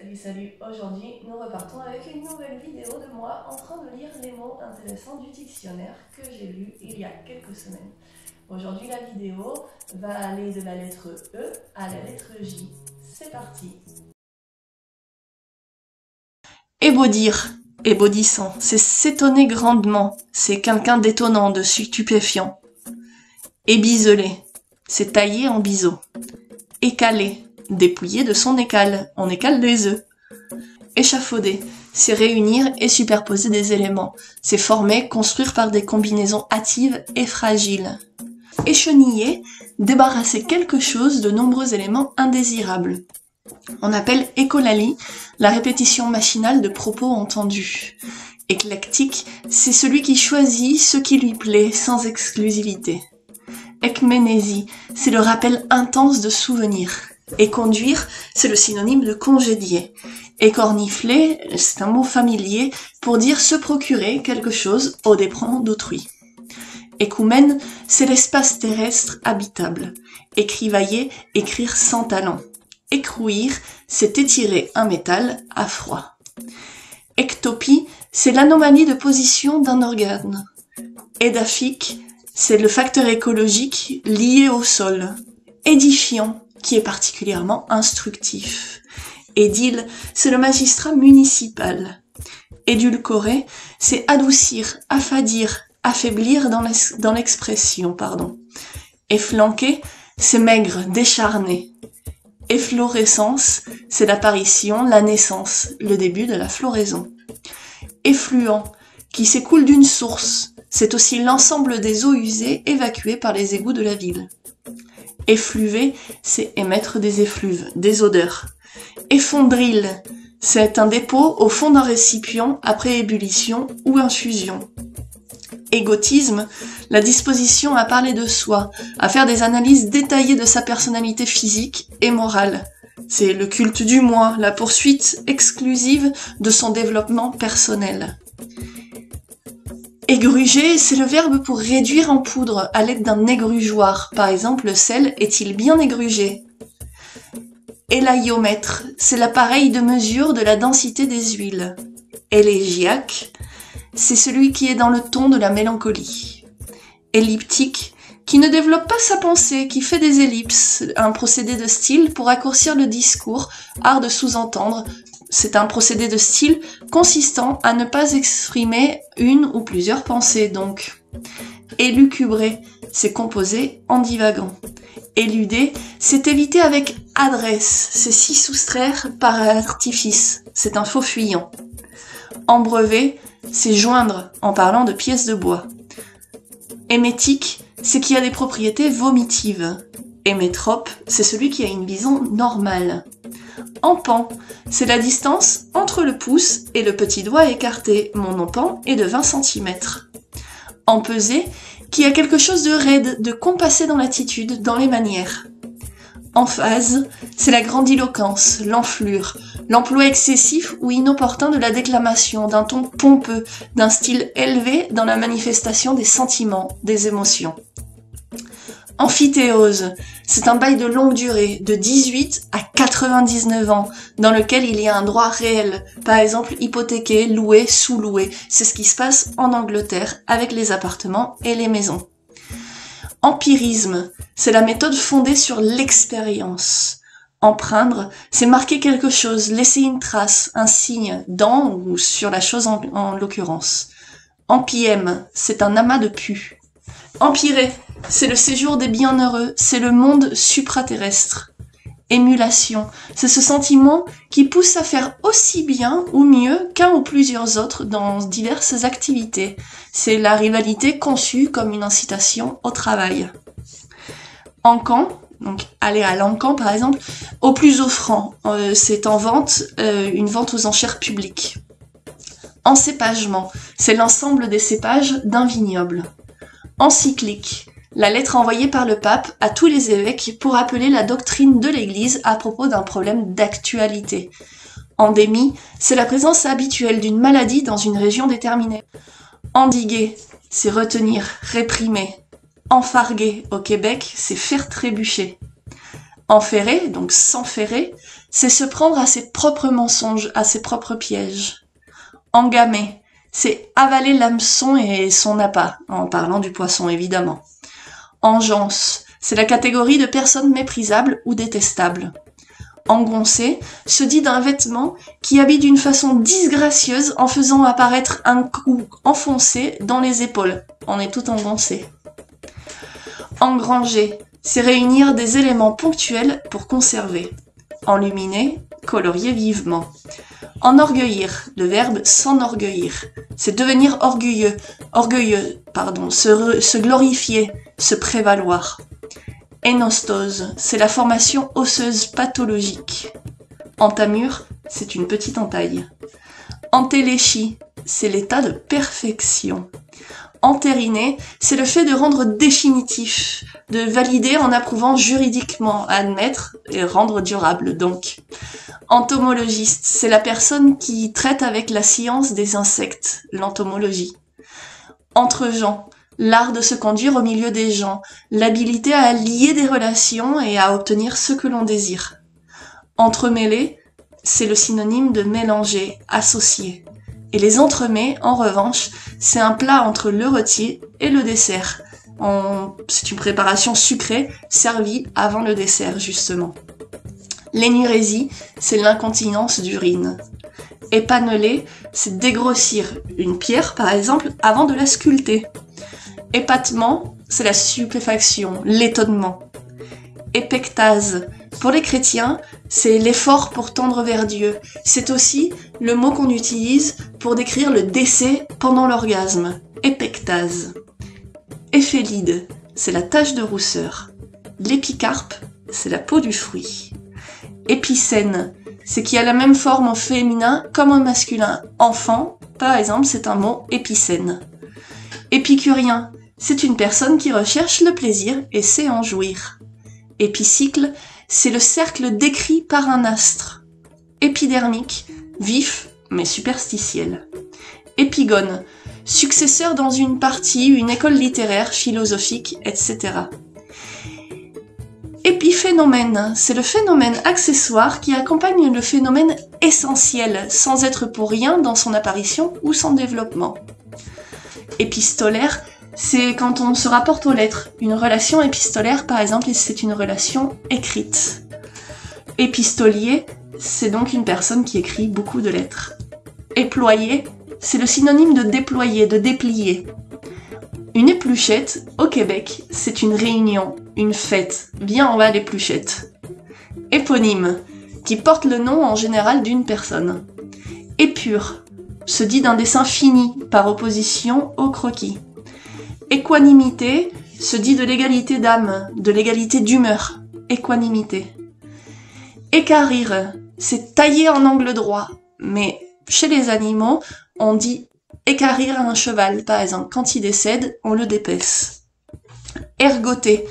Salut, aujourd'hui nous repartons avec une nouvelle vidéo de moi en train de lire les mots intéressants du dictionnaire que j'ai lu il y a quelques semaines. Aujourd'hui la vidéo va aller de la lettre E à la lettre J. C'est parti. Ébaudir, ébaudissant, c'est s'étonner grandement, c'est quelqu'un d'étonnant, de stupéfiant. Ébiseler, c'est tailler en biseau. Écaler, dépouiller de son écale, on écale des œufs. Échafauder, c'est réunir et superposer des éléments, c'est former, construire par des combinaisons hâtives et fragiles. Écheniller, débarrasser quelque chose de nombreux éléments indésirables. On appelle écolalie la répétition machinale de propos entendus. Éclectique, c'est celui qui choisit ce qui lui plaît sans exclusivité. Ecménésie, c'est le rappel intense de souvenirs. Éconduire, c'est le synonyme de congédier. Écornifler, c'est un mot familier pour dire se procurer quelque chose aux dépens d'autrui. Écoumène, c'est l'espace terrestre habitable. Écrivailler, écrire sans talent. Écrouir, c'est étirer un métal à froid. Ectopie, c'est l'anomalie de position d'un organe. Édaphique, c'est le facteur écologique lié au sol. Édifiant, qui est particulièrement instructif. Édile, c'est le magistrat municipal. Édulcorer, c'est adoucir, affadir, affaiblir dans l'expression, Efflanquer, c'est maigre, décharné. Efflorescence, c'est l'apparition, la naissance, le début de la floraison. Effluent, qui s'écoule d'une source, c'est aussi l'ensemble des eaux usées évacuées par les égouts de la ville. Effluver, c'est émettre des effluves, des odeurs. Effondril, c'est un dépôt au fond d'un récipient après ébullition ou infusion. Égotisme, la disposition à parler de soi, à faire des analyses détaillées de sa personnalité physique et morale. C'est le culte du moi, la poursuite exclusive de son développement personnel. Égruger, c'est le verbe pour réduire en poudre à l'aide d'un égrugeoir. Par exemple, le sel est-il bien égrugé? Élaïomètre, c'est l'appareil de mesure de la densité des huiles. Élégiaque, c'est celui qui est dans le ton de la mélancolie. Elliptique, qui ne développe pas sa pensée, qui fait des ellipses, un procédé de style pour raccourcir le discours, art de sous-entendre. C'est un procédé de style consistant à ne pas exprimer une ou plusieurs pensées, donc. Élucubrer, c'est composer en divagant. Éluder, c'est éviter avec adresse, c'est s'y soustraire par artifice, c'est un faux fuyant. Embrever, c'est joindre en parlant de pièces de bois. Émétique, c'est qui a des propriétés vomitives. Émétrope, c'est celui qui a une vision normale. Empan, c'est la distance entre le pouce et le petit doigt écarté. Mon empan est de 20 cm. Empesé, qui a quelque chose de raide, de compassé dans l'attitude, dans les manières. Emphase, c'est la grandiloquence, l'enflure, l'emploi excessif ou inopportun de la déclamation, d'un ton pompeux, d'un style élevé dans la manifestation des sentiments, des émotions. Amphithéose, c'est un bail de longue durée, de 18 à 99 ans, dans lequel il y a un droit réel, par exemple hypothéqué, loué, sous-loué. C'est ce qui se passe en Angleterre avec les appartements et les maisons. Empirisme, c'est la méthode fondée sur l'expérience. Empreindre, c'est marquer quelque chose, laisser une trace, un signe, dans ou sur la chose en l'occurrence. Empiem, c'est un amas de pus. Empirer, c'est le séjour des bienheureux, c'est le monde supraterrestre. Émulation, c'est ce sentiment qui pousse à faire aussi bien ou mieux qu'un ou plusieurs autres dans diverses activités. C'est la rivalité conçue comme une incitation au travail. Encan, donc aller à l'encan par exemple, au plus offrant, c'est en vente, une vente aux enchères publiques. Encépagement, c'est l'ensemble des cépages d'un vignoble. Encyclique, la lettre envoyée par le pape à tous les évêques pour appeler la doctrine de l'Église à propos d'un problème d'actualité. Endémie, c'est la présence habituelle d'une maladie dans une région déterminée. Endiguer, c'est retenir, réprimer. Enfarguer, au Québec, c'est faire trébucher. Enferrer, donc s'enferrer, c'est se prendre à ses propres mensonges, à ses propres pièges. Engamer, c'est avaler l'hameçon et son appât, en parlant du poisson évidemment. Engeance, c'est la catégorie de personnes méprisables ou détestables. Engoncé se dit d'un vêtement qui habille d'une façon disgracieuse en faisant apparaître un cou enfoncé dans les épaules. On est tout engoncé. Engranger, c'est réunir des éléments ponctuels pour conserver. Enluminer, colorier vivement. Enorgueillir, le verbe s'enorgueillir, c'est devenir orgueilleux, se glorifier, se prévaloir. Énostose, c'est la formation osseuse pathologique. Entamure, c'est une petite entaille. Entéléchie, c'est l'état de perfection. Entériner, c'est le fait de rendre définitif, de valider en approuvant juridiquement, admettre et rendre durable donc. Entomologiste, c'est la personne qui traite avec la science des insectes, l'entomologie. Entre-gens, l'art de se conduire au milieu des gens, l'habilité à lier des relations et à obtenir ce que l'on désire. Entremêler, c'est le synonyme de mélanger, associer. Et les entremets, en revanche, c'est un plat entre le rôti et le dessert. C'est une préparation sucrée servie avant le dessert, justement. L'énurésie, c'est l'incontinence d'urine. Épaneler, c'est dégrossir une pierre, par exemple, avant de la sculpter. Épatement, c'est la stupéfaction, l'étonnement. Épectase, pour les chrétiens, c'est l'effort pour tendre vers Dieu. C'est aussi le mot qu'on utilise pour décrire le décès pendant l'orgasme. Épectase. Éphélide, c'est la tache de rousseur. L'épicarpe, c'est la peau du fruit. Épicène, c'est qui a la même forme au féminin comme au masculin. Enfant, par exemple, c'est un mot épicène. Épicurien, c'est une personne qui recherche le plaisir et sait en jouir. Épicycle, c'est le cercle décrit par un astre. Épidermique, vif mais superstitiel. Épigone, successeur dans une partie, une école littéraire, philosophique, etc. Épiphénomène, c'est le phénomène accessoire qui accompagne le phénomène essentiel, sans être pour rien dans son apparition ou son développement. Épistolaire, c'est quand on se rapporte aux lettres. Une relation épistolaire, par exemple, c'est une relation écrite. Épistolier, c'est donc une personne qui écrit beaucoup de lettres. Éployer, c'est le synonyme de déployer, de déplier. Une épluchette, au Québec, c'est une réunion, une fête. Viens, on va à l'épluchette. Éponyme, qui porte le nom en général d'une personne. Épure, se dit d'un dessin fini, par opposition au croquis. Équanimité, se dit de l'égalité d'âme, de l'égalité d'humeur. Équanimité. Équarrir, c'est tailler en angle droit, mais chez les animaux, on dit équarrir un cheval, par exemple. Quand il décède, on le dépaisse. Ergoter,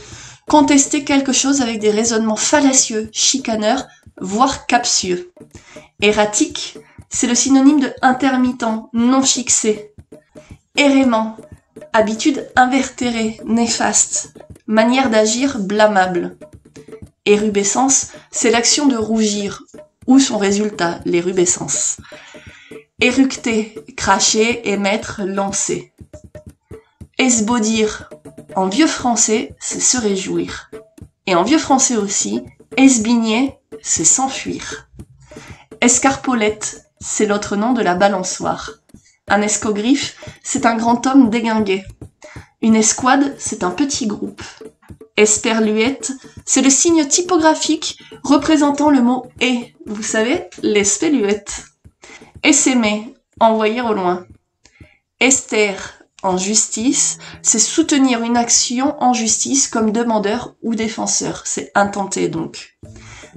contester quelque chose avec des raisonnements fallacieux, chicaneurs, voire captieux. Erratique, c'est le synonyme de intermittent, non fixé. Érément, habitude invertérée, néfaste, manière d'agir blâmable. Érubescence, c'est l'action de rougir, ou son résultat, l'érubescence. Éructer, cracher, émettre, lancer. Esbaudir, en vieux français, c'est se réjouir. Et en vieux français aussi, esbigner, c'est s'enfuir. Escarpolette, c'est l'autre nom de la balançoire. Un escogriffe, c'est un grand homme déglingué. Une escouade, c'est un petit groupe. Esperluette, c'est le signe typographique représentant le mot « et ». Vous savez, l'espeluette. Essaimer, envoyer au loin. Esther, en justice, c'est soutenir une action en justice comme demandeur ou défenseur. C'est intenter donc.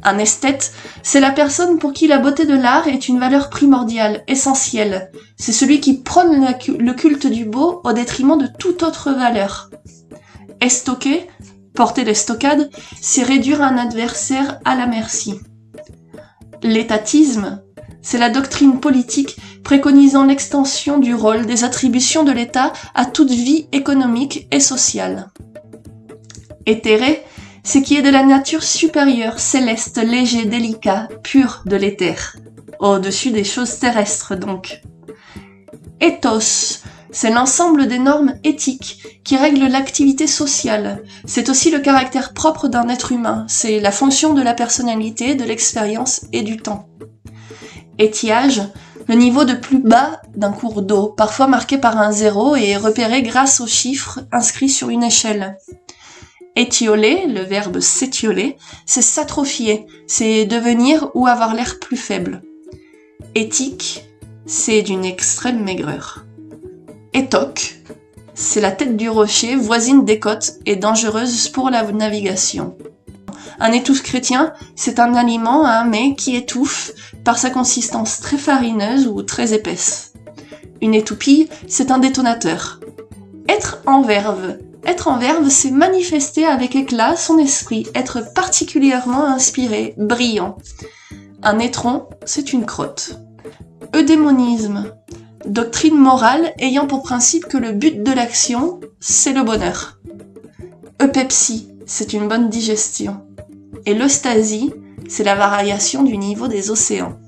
Un esthète, c'est la personne pour qui la beauté de l'art est une valeur primordiale, essentielle. C'est celui qui prône le culte du beau au détriment de toute autre valeur. Estoquer, porter l'estocade, c'est réduire un adversaire à la merci. L'étatisme, c'est la doctrine politique préconisant l'extension du rôle des attributions de l'État à toute vie économique et sociale. Éthéré, c'est qui est de la nature supérieure, céleste, léger, délicat, pur de l'éther, au-dessus des choses terrestres donc. Ethos, c'est l'ensemble des normes éthiques qui règlent l'activité sociale. C'est aussi le caractère propre d'un être humain, c'est la fonction de la personnalité, de l'expérience et du temps. Étiage, le niveau de plus bas d'un cours d'eau, parfois marqué par un 0 et repéré grâce aux chiffres inscrits sur une échelle. Étioler, le verbe s'étioler, c'est s'atrophier, c'est devenir ou avoir l'air plus faible. Éthique, c'est d'une extrême maigreur. Étoque, c'est la tête du rocher, voisine des côtes et dangereuse pour la navigation. Un étouffe chrétien, c'est un aliment, un mets qui étouffe par sa consistance très farineuse ou très épaisse. Une étoupille, c'est un détonateur. Être en verve, c'est manifester avec éclat son esprit, être particulièrement inspiré, brillant. Un étron, c'est une crotte. Eudémonisme, doctrine morale ayant pour principe que le but de l'action, c'est le bonheur. Eupepsie, c'est une bonne digestion. Et l'eustasie, c'est la variation du niveau des océans.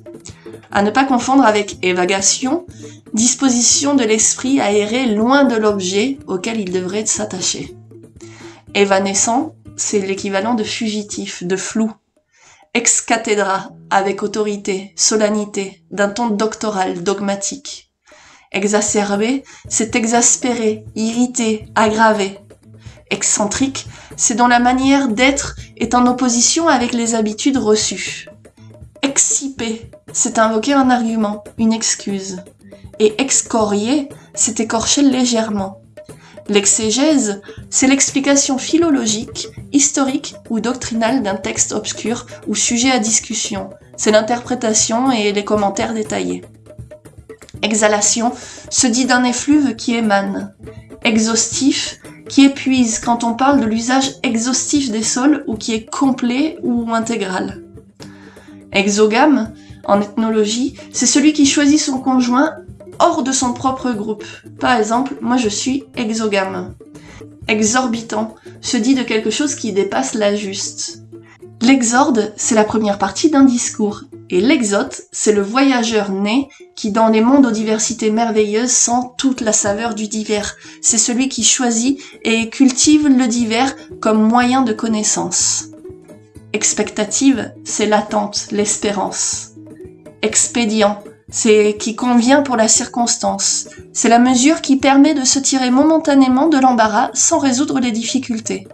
À ne pas confondre avec évagation, disposition de l'esprit à errer loin de l'objet auquel il devrait s'attacher. Évanescent, c'est l'équivalent de fugitif, de flou. Ex cathedra, avec autorité, solennité, d'un ton doctoral, dogmatique. Exacerbé, c'est exaspéré, irrité, aggravé. Excentrique, c'est dont la manière d'être est en opposition avec les habitudes reçues. Exciper, c'est invoquer un argument, une excuse. Et excorier, c'est écorcher légèrement. L'exégèse, c'est l'explication philologique, historique ou doctrinale d'un texte obscur ou sujet à discussion. C'est l'interprétation et les commentaires détaillés. Exhalation se dit d'un effluve qui émane. Exhaustif, qui épuise quand on parle de l'usage exhaustif des sols ou qui est complet ou intégral. Exogame, en ethnologie, c'est celui qui choisit son conjoint hors de son propre groupe. Par exemple, moi je suis exogame. Exorbitant se dit de quelque chose qui dépasse la juste. L'exorde, c'est la première partie d'un discours. Et l'exote, c'est le voyageur né qui, dans les mondes aux diversités merveilleuses, sent toute la saveur du divers. C'est celui qui choisit et cultive le divers comme moyen de connaissance. Expectative, c'est l'attente, l'espérance. Expédient, c'est qui convient pour la circonstance. C'est la mesure qui permet de se tirer momentanément de l'embarras sans résoudre les difficultés.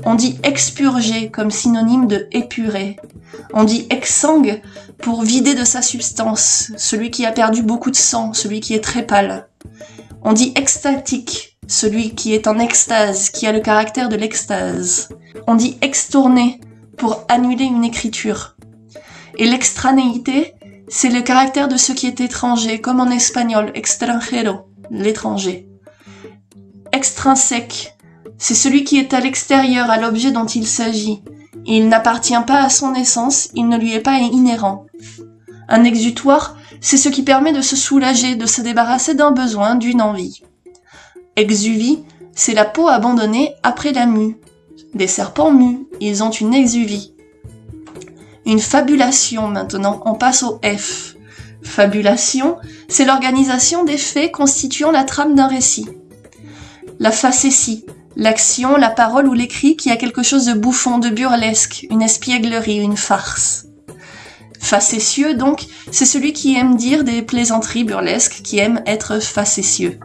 On dit expurger comme synonyme de épurer. On dit exsangue pour vider de sa substance, celui qui a perdu beaucoup de sang, celui qui est très pâle. On dit extatique, celui qui est en extase, qui a le caractère de l'extase. On dit extourner pour annuler une écriture. Et l'extranéité, c'est le caractère de ce qui est étranger, comme en espagnol, extranjero, l'étranger. Extrinsèque, c'est celui qui est à l'extérieur à l'objet dont il s'agit. Il n'appartient pas à son essence, il ne lui est pas inhérent. Un exutoire, c'est ce qui permet de se soulager, de se débarrasser d'un besoin, d'une envie. Exuvie, c'est la peau abandonnée après la mue. Des serpents muent, ils ont une exuvie. Une fabulation maintenant, on passe au F. Fabulation, c'est l'organisation des faits constituant la trame d'un récit. La facétie, l'action, la parole ou l'écrit qui a quelque chose de bouffon, de burlesque, une espièglerie, une farce. Facétieux, donc, c'est celui qui aime dire des plaisanteries burlesques, qui aime être facétieux.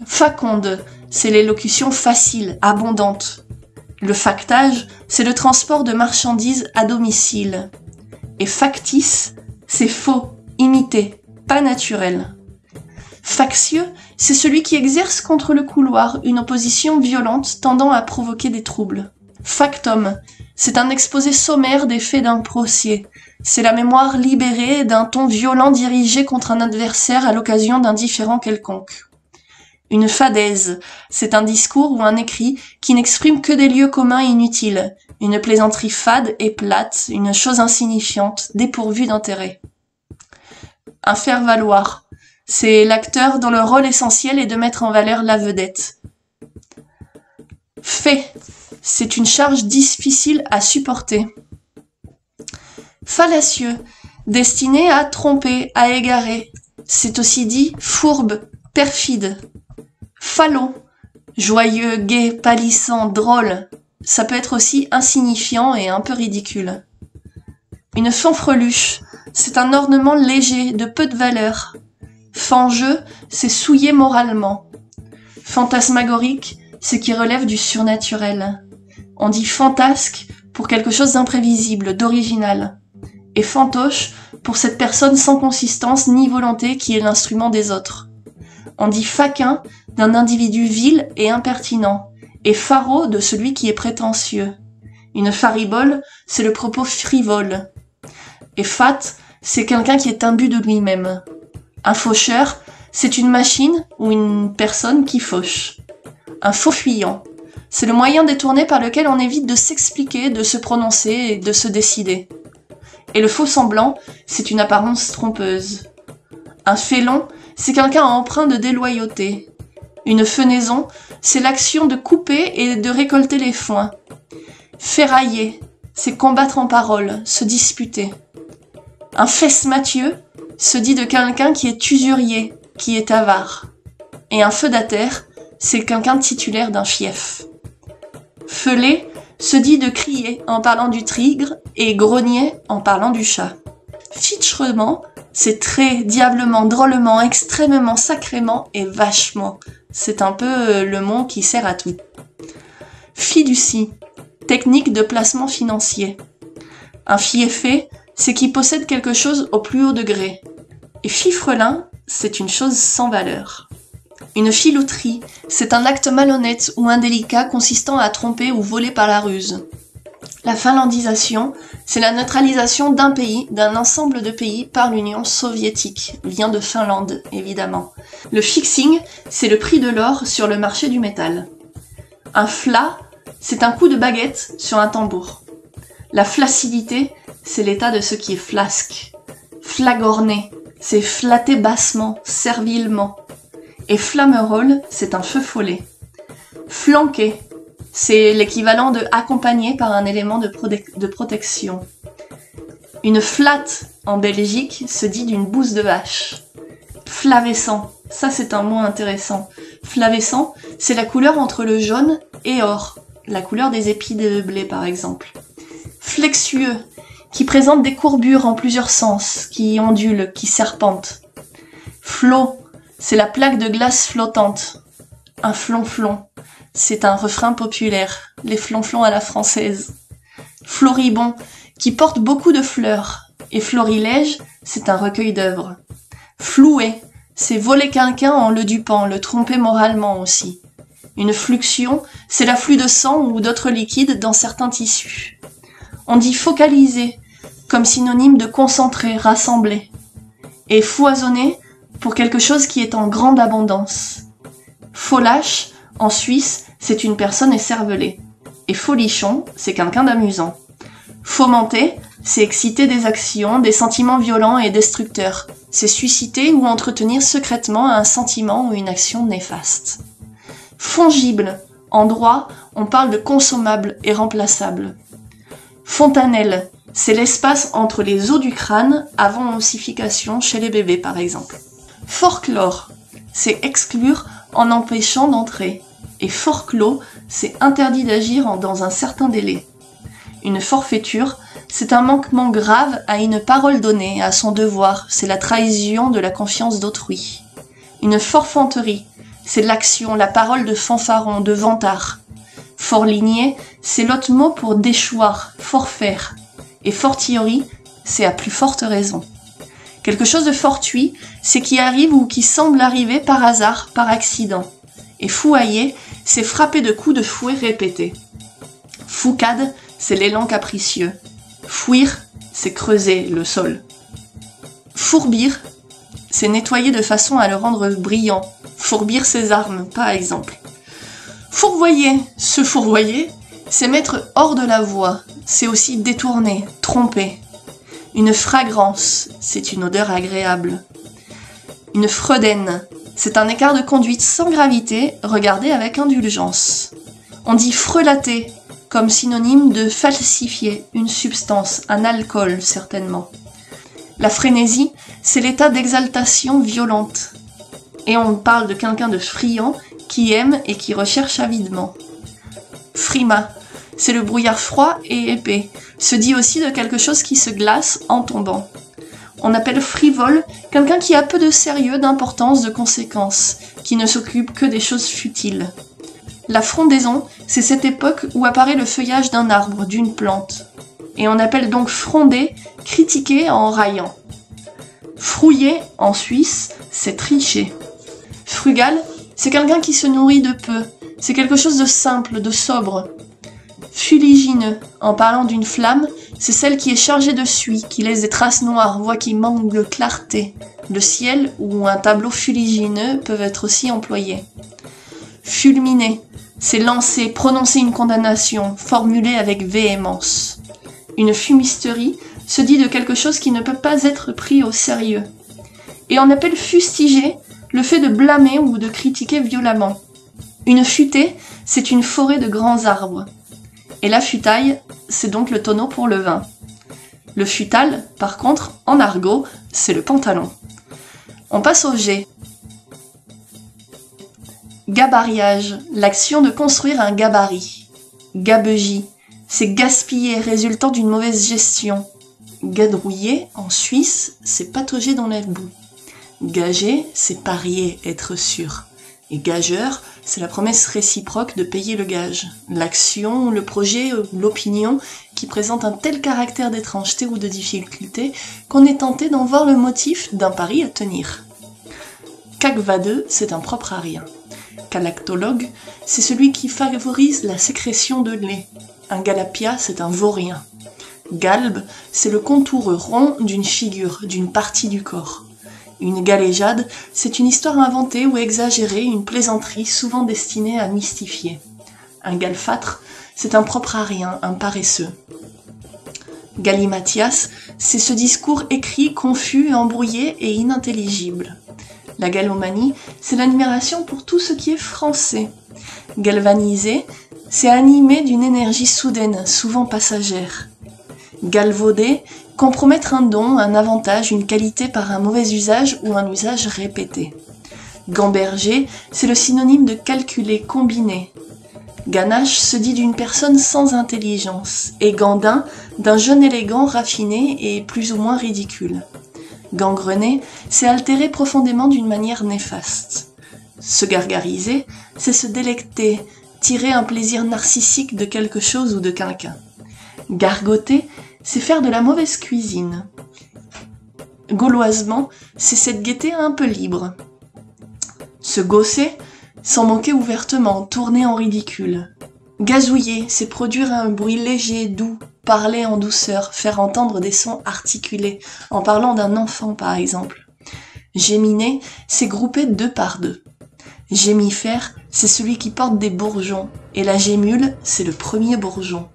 Faconde, c'est l'élocution facile, abondante. Le factage, c'est le transport de marchandises à domicile. Et factice, c'est faux, imité, pas naturel. Factieux, c'est celui qui exerce contre le couloir une opposition violente tendant à provoquer des troubles. Factum, c'est un exposé sommaire des faits d'un procès. C'est la mémoire libérée d'un ton violent dirigé contre un adversaire à l'occasion d'un différend quelconque. Une fadaise, c'est un discours ou un écrit qui n'exprime que des lieux communs inutiles, une plaisanterie fade et plate, une chose insignifiante, dépourvue d'intérêt. Un faire-valoir, c'est l'acteur dont le rôle essentiel est de mettre en valeur la vedette. Fait, c'est une charge difficile à supporter. Fallacieux, destiné à tromper, à égarer. C'est aussi dit fourbe, perfide. Falot, joyeux, gai, pâlissant, drôle. Ça peut être aussi insignifiant et un peu ridicule. Une fanfreluche, c'est un ornement léger, de peu de valeur. Fangeux, c'est souillé moralement. Fantasmagorique, c'est qui relève du surnaturel. On dit fantasque pour quelque chose d'imprévisible, d'original. Et fantoche pour cette personne sans consistance ni volonté qui est l'instrument des autres. On dit faquin d'un individu vil et impertinent, et faraud de celui qui est prétentieux. Une faribole, c'est le propos frivole. Et fat, c'est quelqu'un qui est imbu de lui-même. Un faucheur, c'est une machine ou une personne qui fauche. Un faux fuyant, c'est le moyen détourné par lequel on évite de s'expliquer, de se prononcer et de se décider. Et le faux semblant, c'est une apparence trompeuse. Un félon, c'est quelqu'un empreint de déloyauté. Une fenaison, c'est l'action de couper et de récolter les foins. Ferrailler, c'est combattre en parole, se disputer. Un fesse-Mathieu se dit de quelqu'un qui est usurier, qui est avare. Et un feudataire, c'est quelqu'un titulaire d'un fief. Feuler se dit de crier en parlant du tigre et grogner en parlant du chat. Fichtrement, c'est très, diablement, drôlement, extrêmement, sacrément et vachement. C'est un peu le mot qui sert à tout. Fiducie, technique de placement financier. Un fiefé, c'est qui possède quelque chose au plus haut degré. Et fifrelin, c'est une chose sans valeur. Une filouterie, c'est un acte malhonnête ou indélicat consistant à tromper ou voler par la ruse. La finlandisation, c'est la neutralisation d'un pays, d'un ensemble de pays par l'Union soviétique. Vient de Finlande, évidemment. Le fixing, c'est le prix de l'or sur le marché du métal. Un flat, c'est un coup de baguette sur un tambour. La flaccidité, c'est l'état de ce qui est flasque. Flagorner, c'est flatter bassement, servilement. Et flammerole, c'est un feu follet. Flanquer, c'est l'équivalent de accompagner par un élément de protection. Une flatte, en Belgique, se dit d'une bouse de vache. Flavescent, ça c'est un mot intéressant. Flavescent, c'est la couleur entre le jaune et or, la couleur des épis de blé par exemple. Flexueux, qui présente des courbures en plusieurs sens, qui ondulent, qui serpentent. Flot, c'est la plaque de glace flottante. Un flonflon, c'est un refrain populaire, les flonflons à la française. Floribond, qui porte beaucoup de fleurs. Et florilège, c'est un recueil d'œuvres. Flouer, c'est voler quelqu'un en le dupant, le tromper moralement aussi. Une fluxion, c'est l'afflux de sang ou d'autres liquides dans certains tissus. On dit focaliser, comme synonyme de concentrer, rassembler. Et foisonner, pour quelque chose qui est en grande abondance. Folache, en Suisse, c'est une personne écervelée. Et folichon, c'est quelqu'un d'amusant. Fomenter, c'est exciter des actions, des sentiments violents et destructeurs. C'est susciter ou entretenir secrètement un sentiment ou une action néfaste. Fongible, en droit, on parle de consommable et remplaçable. Fontanelle, c'est l'espace entre les os du crâne avant ossification chez les bébés par exemple. Forclore, c'est exclure en empêchant d'entrer. Et forclos, c'est interdit d'agir dans un certain délai. Une forfaiture, c'est un manquement grave à une parole donnée, à son devoir, c'est la trahison de la confiance d'autrui. Une forfanterie, c'est l'action, la parole de fanfaron, de vantard. Forligné, c'est l'autre mot pour déchoir, forfaire. Et fortiori, c'est à plus forte raison. Quelque chose de fortuit, c'est qui arrive ou qui semble arriver par hasard, par accident. Et fouailler, c'est frapper de coups de fouet répétés. Foucade, c'est l'élan capricieux. Fouir, c'est creuser le sol. Fourbir, c'est nettoyer de façon à le rendre brillant. Fourbir ses armes, par exemple. Fourvoyer, se fourvoyer, c'est mettre hors de la voie. C'est aussi détourner, tromper. Une fragrance, c'est une odeur agréable. Une freudaine, c'est un écart de conduite sans gravité, regardé avec indulgence. On dit frelater, comme synonyme de falsifier une substance, un alcool certainement. La frénésie, c'est l'état d'exaltation violente. Et on parle de quelqu'un de friand qui aime et qui recherche avidement. Frima, c'est le brouillard froid et épais, se dit aussi de quelque chose qui se glace en tombant. On appelle frivole quelqu'un qui a peu de sérieux, d'importance, de conséquences, qui ne s'occupe que des choses futiles. La frondaison, c'est cette époque où apparaît le feuillage d'un arbre, d'une plante. Et on appelle donc fronder, critiquer en raillant. Frouiller, en Suisse, c'est tricher. Frugal, c'est quelqu'un qui se nourrit de peu, c'est quelque chose de simple, de sobre. Fuligineux, en parlant d'une flamme, c'est celle qui est chargée de suie, qui laisse des traces noires, voix qui manque de clarté. Le ciel ou un tableau fuligineux peuvent être aussi employés. Fulminer, c'est lancer, prononcer une condamnation, formulée avec véhémence. Une fumisterie se dit de quelque chose qui ne peut pas être pris au sérieux. Et on appelle fustiger le fait de blâmer ou de critiquer violemment. Une futaie, c'est une forêt de grands arbres. Et la futaille, c'est donc le tonneau pour le vin. Le futal, par contre, en argot, c'est le pantalon. On passe au G. Gabariage, l'action de construire un gabarit. Gabegie, c'est gaspiller résultant d'une mauvaise gestion. Gadrouiller, en Suisse, c'est patauger dans la boue. Gager, c'est parier, être sûr. Et gageur, c'est la promesse réciproque de payer le gage. L'action, le projet, l'opinion qui présente un tel caractère d'étrangeté ou de difficulté qu'on est tenté d'en voir le motif d'un pari à tenir. Cagvadeux, c'est un propre à rien. Calactologue, c'est celui qui favorise la sécrétion de lait. Un galapia, c'est un vaurien. Galbe, c'est le contour rond d'une figure, d'une partie du corps. Une galéjade, c'est une histoire inventée ou exagérée, une plaisanterie souvent destinée à mystifier. Un galfâtre, c'est un propre à rien, un paresseux. Galimatias, c'est ce discours écrit, confus, embrouillé et inintelligible. La galomanie, c'est l'admiration pour tout ce qui est français. Galvaniser, c'est animé d'une énergie soudaine, souvent passagère. Galvauder, compromettre un don, un avantage, une qualité par un mauvais usage ou un usage répété. Gamberger, c'est le synonyme de calculer, combiner. Ganache se dit d'une personne sans intelligence, et gandin, d'un jeune élégant raffiné et plus ou moins ridicule. Gangrener, c'est altérer profondément d'une manière néfaste. Se gargariser, c'est se délecter, tirer un plaisir narcissique de quelque chose ou de quelqu'un. Gargoter, c'est faire de la mauvaise cuisine. Gauloisement, c'est cette gaieté un peu libre. Se gausser, s'en moquer ouvertement, tourner en ridicule. Gazouiller, c'est produire un bruit léger, doux, parler en douceur, faire entendre des sons articulés, en parlant d'un enfant par exemple. Géminer, c'est grouper deux par deux. Gémifère, c'est celui qui porte des bourgeons, et la gémule, c'est le premier bourgeon.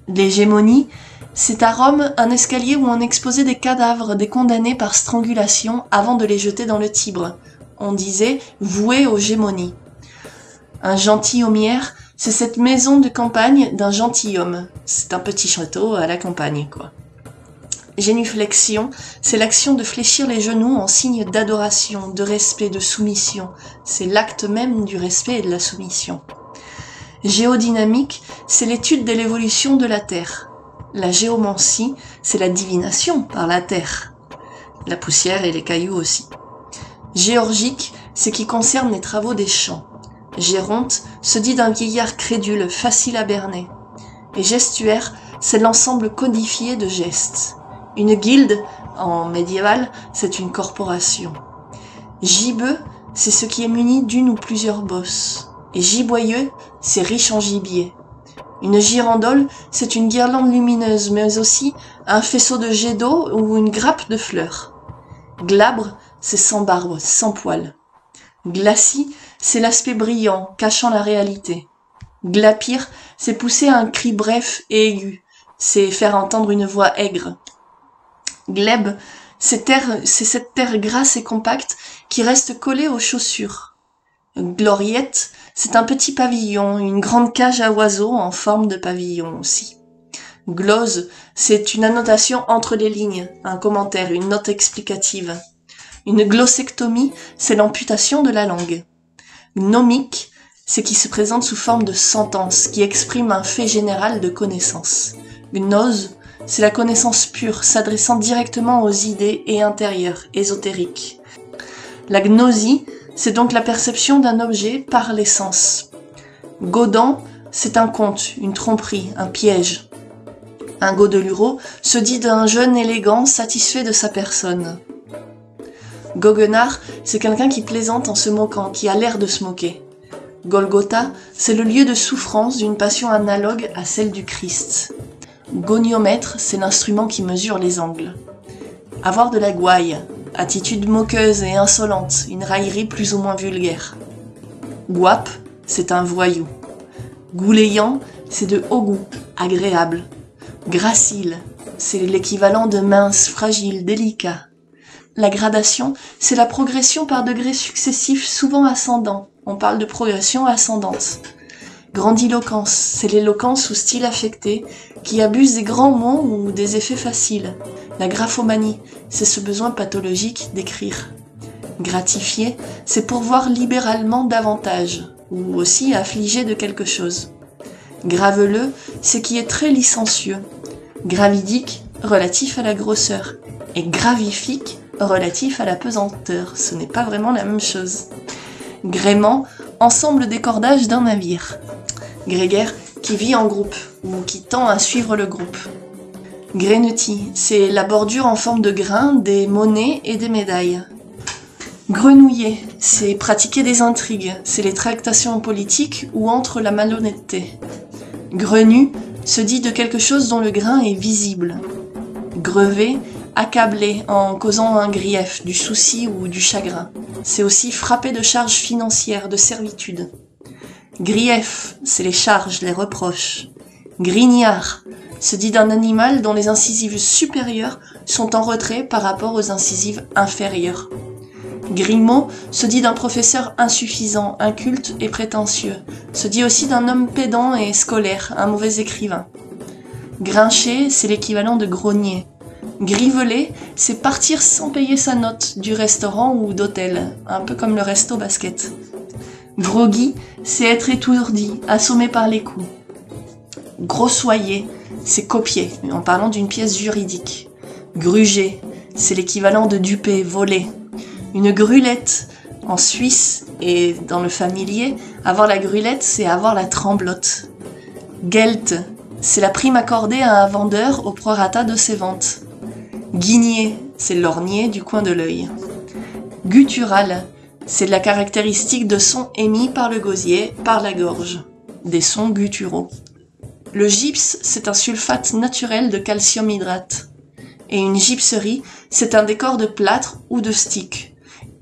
L'hégémonie, c'est à Rome un escalier où on exposait des cadavres des condamnés par strangulation avant de les jeter dans le Tibre. On disait « voué aux gémonies ». Un gentilhommière, c'est cette maison de campagne d'un gentilhomme. C'est un petit château à la campagne, quoi. Génuflexion, c'est l'action de fléchir les genoux en signe d'adoration, de respect, de soumission. C'est l'acte même du respect et de la soumission. Géodynamique, c'est l'étude de l'évolution de la Terre. La géomancie, c'est la divination par la terre. La poussière et les cailloux aussi. Géorgique, c'est qui concerne les travaux des champs. Géronte se dit d'un vieillard crédule, facile à berner. Et gestuaire, c'est l'ensemble codifié de gestes. Une guilde, en médiéval, c'est une corporation. Gibeux, c'est ce qui est muni d'une ou plusieurs bosses. Et giboyeux, c'est riche en gibier. Une girandole, c'est une guirlande lumineuse, mais aussi un faisceau de jets d'eau ou une grappe de fleurs. Glabre, c'est sans barbe, sans poils. Glacis, c'est l'aspect brillant, cachant la réalité. Glapir, c'est pousser un cri bref et aigu, c'est faire entendre une voix aigre. Glèbe, c'est cette terre grasse et compacte qui reste collée aux chaussures. Gloriette, c'est un petit pavillon, une grande cage à oiseaux en forme de pavillon aussi. Glose, c'est une annotation entre les lignes, un commentaire, une note explicative. Une glossectomie, c'est l'amputation de la langue. Gnomique, c'est qui se présente sous forme de sentence, qui exprime un fait général de connaissance. Gnose, c'est la connaissance pure, s'adressant directement aux idées et intérieures, ésotériques. La gnosie, c'est donc la perception d'un objet par les sens. Godant, c'est un conte, une tromperie, un piège. Un godelureau se dit d'un jeune élégant satisfait de sa personne. Goguenard, c'est quelqu'un qui plaisante en se moquant, qui a l'air de se moquer. Golgotha, c'est le lieu de souffrance d'une passion analogue à celle du Christ. Goniomètre, c'est l'instrument qui mesure les angles. Avoir de la gouaille, attitude moqueuse et insolente, une raillerie plus ou moins vulgaire. Guape, c'est un voyou. Gouléant, c'est de haut goût, agréable. Gracile, c'est l'équivalent de mince, fragile, délicat. La gradation, c'est la progression par degrés successifs, souvent ascendants. On parle de progression ascendante. Grandiloquence, c'est l'éloquence ou style affecté qui abuse des grands mots ou des effets faciles. La graphomanie, c'est ce besoin pathologique d'écrire. Gratifier, c'est pourvoir libéralement davantage, ou aussi affligé de quelque chose. Graveleux, c'est qui est très licencieux. Gravidique, relatif à la grosseur. Et gravifique, relatif à la pesanteur. Ce n'est pas vraiment la même chose. Gréement, ensemble des cordages d'un navire. Grégaire, qui vit en groupe, ou qui tend à suivre le groupe. Gréneti, c'est la bordure en forme de grain, des monnaies et des médailles. Grenouiller, c'est pratiquer des intrigues, c'est les tractations politiques ou entre la malhonnêteté. Grenu se dit de quelque chose dont le grain est visible. Grever, accabler en causant un grief, du souci ou du chagrin. C'est aussi frapper de charges financières, de servitude. Grief, c'est les charges, les reproches. Grignard se dit d'un animal dont les incisives supérieures sont en retrait par rapport aux incisives inférieures. Grimaud se dit d'un professeur insuffisant, inculte et prétentieux. Se dit aussi d'un homme pédant et scolaire, un mauvais écrivain. Grincher, c'est l'équivalent de grogner. Griveler, c'est partir sans payer sa note du restaurant ou d'hôtel, un peu comme le resto basket. Groggy, c'est être étourdi, assommé par les coups. Grossoyer, c'est copier, en parlant d'une pièce juridique. Gruger, c'est l'équivalent de duper, voler. Une grulette, en Suisse et dans le familier, avoir la grulette, c'est avoir la tremblote. Gelt, c'est la prime accordée à un vendeur au prorata de ses ventes. Guigné, c'est l'ornier du coin de l'œil. Guttural, c'est la caractéristique de sons émis par le gosier, par la gorge. Des sons gutturaux. Le gypse, c'est un sulfate naturel de calcium hydrate. Et une gypserie, c'est un décor de plâtre ou de stick.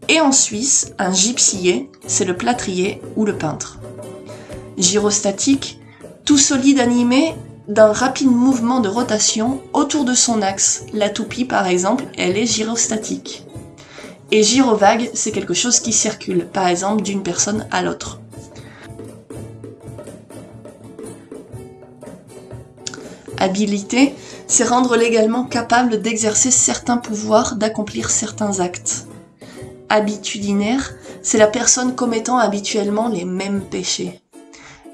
Et en Suisse, un gypsier, c'est le plâtrier ou le peintre. Gyrostatique, tout solide animé d'un rapide mouvement de rotation autour de son axe. La toupie, par exemple, elle est gyrostatique. Et gyrovague, c'est quelque chose qui circule, par exemple d'une personne à l'autre. Habilité, c'est rendre légalement capable d'exercer certains pouvoirs, d'accomplir certains actes. Habitudinaire, c'est la personne commettant habituellement les mêmes péchés.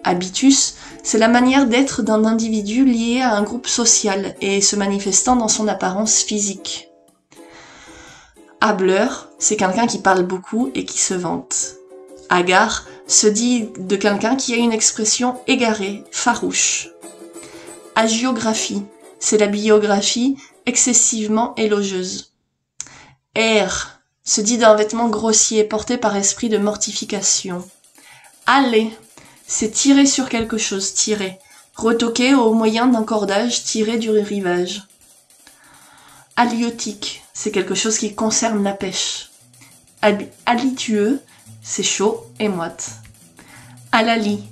Habitus, c'est la manière d'être d'un individu lié à un groupe social et se manifestant dans son apparence physique. Hableur, c'est quelqu'un qui parle beaucoup et qui se vante. Hagard se dit de quelqu'un qui a une expression égarée, farouche. Hagiographie, c'est la biographie excessivement élogieuse. Air se dit d'un vêtement grossier porté par esprit de mortification. Aller, c'est tirer sur quelque chose, tirer, retoquer au moyen d'un cordage tiré du rivage. Halieutique, c'est quelque chose qui concerne la pêche. Halitueux, c'est chaud et moite. Halali,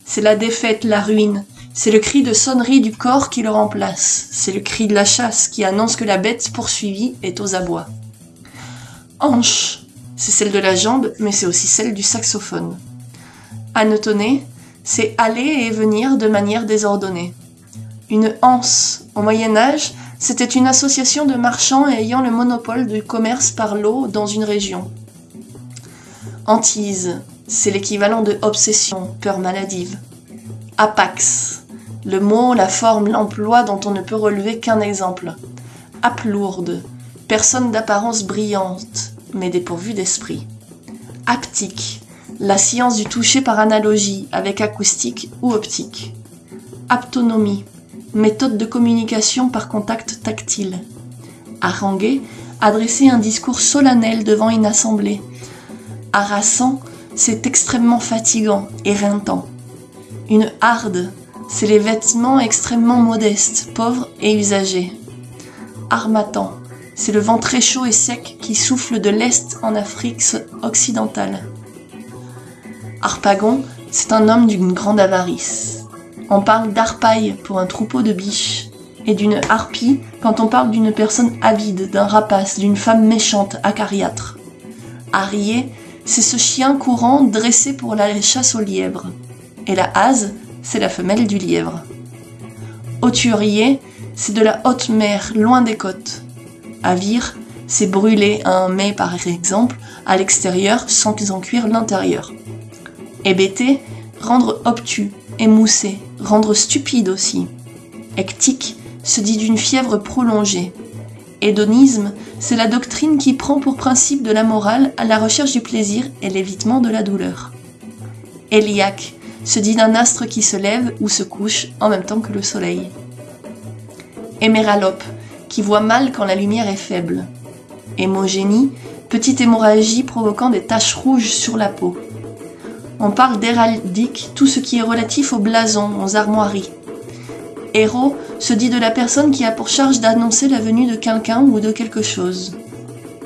c'est la défaite, la ruine, c'est le cri de sonnerie du corps qui le remplace, c'est le cri de la chasse qui annonce que la bête poursuivie est aux abois. Hanche, c'est celle de la jambe, mais c'est aussi celle du saxophone. Anotoné, c'est aller et venir de manière désordonnée. Une anse, au Moyen-Âge, c'était une association de marchands ayant le monopole du commerce par l'eau dans une région. Hantise, c'est l'équivalent de obsession, peur maladive. Apax, le mot, la forme, l'emploi dont on ne peut relever qu'un exemple. Aplourde, personne d'apparence brillante, mais dépourvue d'esprit. Haptique, la science du toucher par analogie, avec acoustique ou optique. Aptonomie, méthode de communication par contact tactile. Haranguer, adresser un discours solennel devant une assemblée. Harassant, c'est extrêmement fatigant, éreintant. Une harde, c'est les vêtements extrêmement modestes, pauvres et usagés. Harmattan, c'est le vent très chaud et sec qui souffle de l'Est en Afrique occidentale. Harpagon, c'est un homme d'une grande avarice. On parle d'harpaille pour un troupeau de biches, et d'une harpie quand on parle d'une personne avide, d'un rapace, d'une femme méchante, acariâtre. Harrier, c'est ce chien courant dressé pour la chasse au lièvre. Et la hase, c'est la femelle du lièvre. Hauturier, c'est de la haute mer, loin des côtes. Avire, c'est brûler un mets par exemple à l'extérieur sans en cuire l'intérieur. Hébéter, rendre obtus, émousser, rendre stupide aussi. Hectique se dit d'une fièvre prolongée. Hédonisme, c'est la doctrine qui prend pour principe de la morale à la recherche du plaisir et l'évitement de la douleur. Héliaque se dit d'un astre qui se lève ou se couche en même temps que le soleil. Héméralope, qui voit mal quand la lumière est faible. Hémogénie, petite hémorragie provoquant des taches rouges sur la peau. On parle d'héraldique, tout ce qui est relatif aux blasons, aux armoiries. Héros se dit de la personne qui a pour charge d'annoncer la venue de quelqu'un ou de quelque chose.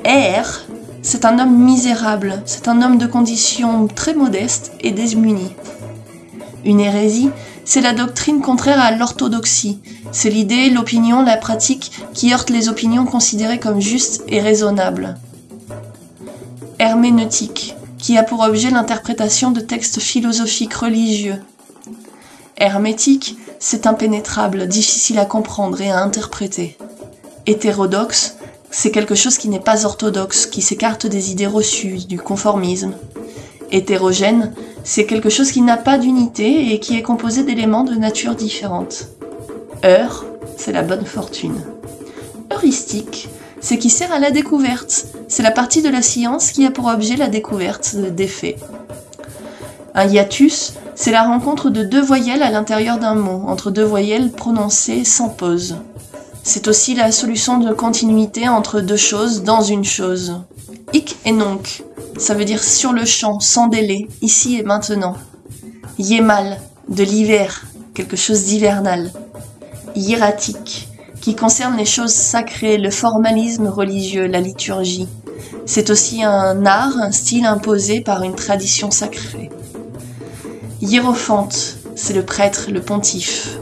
Air, c'est un homme misérable, c'est un homme de condition très modeste et démuni. Une hérésie, c'est la doctrine contraire à l'orthodoxie. C'est l'idée, l'opinion, la pratique qui heurte les opinions considérées comme justes et raisonnables. Herméneutique, qui a pour objet l'interprétation de textes philosophiques religieux. Hermétique, c'est impénétrable, difficile à comprendre et à interpréter. Hétérodoxe, c'est quelque chose qui n'est pas orthodoxe, qui s'écarte des idées reçues, du conformisme. Hétérogène, c'est quelque chose qui n'a pas d'unité et qui est composé d'éléments de nature différente. Heure, c'est la bonne fortune. Heuristique, c'est qui sert à la découverte. C'est la partie de la science qui a pour objet la découverte des faits. Un hiatus, c'est la rencontre de deux voyelles à l'intérieur d'un mot, entre deux voyelles prononcées sans pause. C'est aussi la solution de continuité entre deux choses dans une chose. Hic et nunc, ça veut dire sur le champ, sans délai, ici et maintenant. Hiémal, de l'hiver, quelque chose d'hivernal. Hiératique, qui concerne les choses sacrées, le formalisme religieux, la liturgie. C'est aussi un art, un style imposé par une tradition sacrée. Hiérophante, c'est le prêtre, le pontife.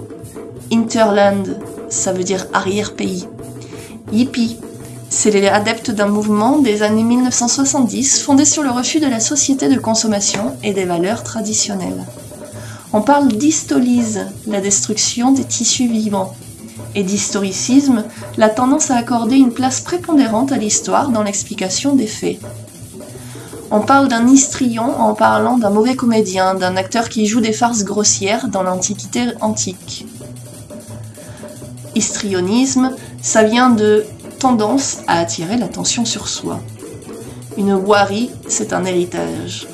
Interland, ça veut dire arrière-pays. Hippie, c'est les adeptes d'un mouvement des années 1970 fondé sur le refus de la société de consommation et des valeurs traditionnelles. On parle d'histolyse, la destruction des tissus vivants, et d'historicisme, la tendance à accorder une place prépondérante à l'histoire dans l'explication des faits. On parle d'un histrion en parlant d'un mauvais comédien, d'un acteur qui joue des farces grossières dans l'Antiquité antique. Histrionisme, ça vient de tendance à attirer l'attention sur soi. Une wari, c'est un héritage.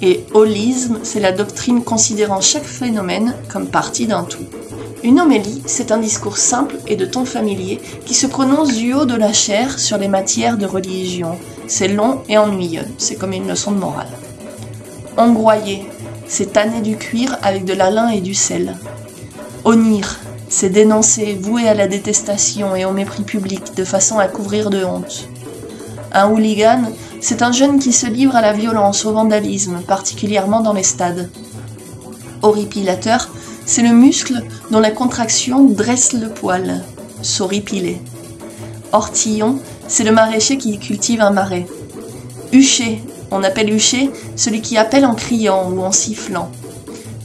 Et holisme, c'est la doctrine considérant chaque phénomène comme partie d'un tout. Une homélie, c'est un discours simple et de ton familier qui se prononce du haut de la chair sur les matières de religion. C'est long et ennuyeux, c'est comme une leçon de morale. Ongroyer, c'est tanner du cuir avec de l'alun et du sel. Honnir, c'est dénoncer, vouer à la détestation et au mépris public de façon à couvrir de honte. Un hooligan, c'est un jeune qui se livre à la violence, au vandalisme, particulièrement dans les stades. Horripilateur, c'est le muscle dont la contraction dresse le poil, s'horripiler. Ortillon, c'est le maraîcher qui cultive un marais. Huchet, on appelle huchet celui qui appelle en criant ou en sifflant.